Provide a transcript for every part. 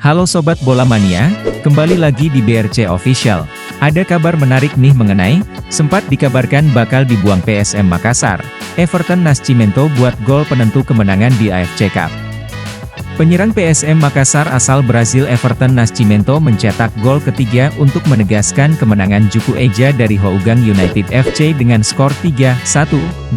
Halo Sobat Bola Mania, kembali lagi di BRC Official. Ada kabar menarik nih mengenai, sempat dikabarkan bakal dibuang PSM Makassar. Everton Nascimento buat gol penentu kemenangan di AFC Cup. Penyerang PSM Makassar asal Brazil Everton Nascimento mencetak gol ketiga untuk menegaskan kemenangan Juku Eja dari Hougang United FC dengan skor 3-1.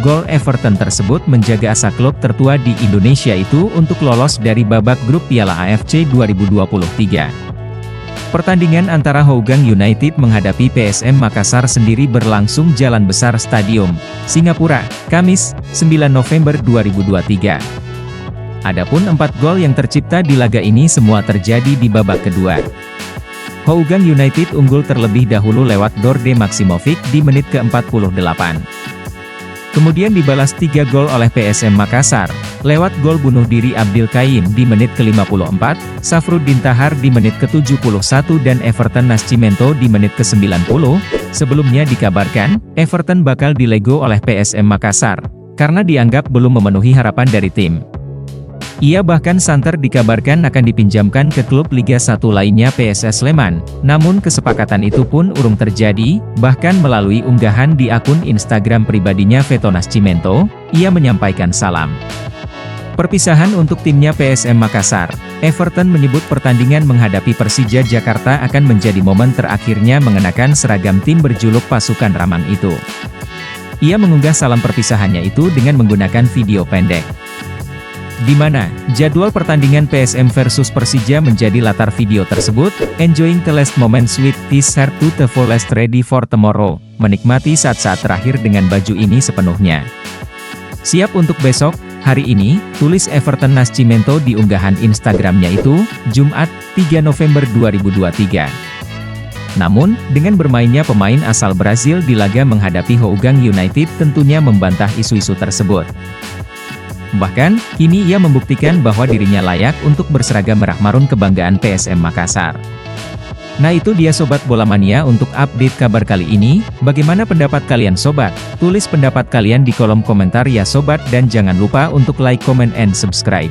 Gol Everton tersebut menjaga asa klub tertua di Indonesia itu untuk lolos dari babak grup Piala AFC 2023. Pertandingan antara Hougang United menghadapi PSM Makassar sendiri berlangsung Jalan Besar Stadium, Singapura, Kamis, 9 November 2023. Adapun 4 gol yang tercipta di laga ini semua terjadi di babak kedua. Hougang United unggul terlebih dahulu lewat Dorde Maksimovic di menit ke-48. Kemudian dibalas 3 gol oleh PSM Makassar, lewat gol bunuh diri Abdil Kaim di menit ke-54, Safruddin Tahar di menit ke-71 dan Everton Nascimento di menit ke-90. Sebelumnya dikabarkan, Everton bakal dilego oleh PSM Makassar, karena dianggap belum memenuhi harapan dari tim. Ia bahkan santer dikabarkan akan dipinjamkan ke klub Liga 1 lainnya PSS Sleman, namun kesepakatan itu pun urung terjadi. Bahkan melalui unggahan di akun Instagram pribadinya Veto Nascimento, ia menyampaikan salam perpisahan untuk timnya PSM Makassar. Everton menyebut pertandingan menghadapi Persija Jakarta akan menjadi momen terakhirnya mengenakan seragam tim berjuluk Pasukan Ramang itu. Ia mengunggah salam perpisahannya itu dengan menggunakan video pendek, di mana jadwal pertandingan PSM versus Persija menjadi latar video tersebut. Enjoying the last moments with this shirt to the fullest ready for tomorrow. Menikmati saat-saat terakhir dengan baju ini sepenuhnya. Siap untuk besok, hari ini, tulis Everton Nascimento di unggahan Instagramnya itu, Jumat, 3 November 2023. Namun, dengan bermainnya pemain asal Brazil di laga menghadapi Hougang United tentunya membantah isu-isu tersebut. Bahkan, kini ia membuktikan bahwa dirinya layak untuk berseragam merah marun kebanggaan PSM Makassar. Nah itu dia Sobat Bola Mania untuk update kabar kali ini. Bagaimana pendapat kalian Sobat? Tulis pendapat kalian di kolom komentar ya Sobat dan jangan lupa untuk like, comment, and subscribe.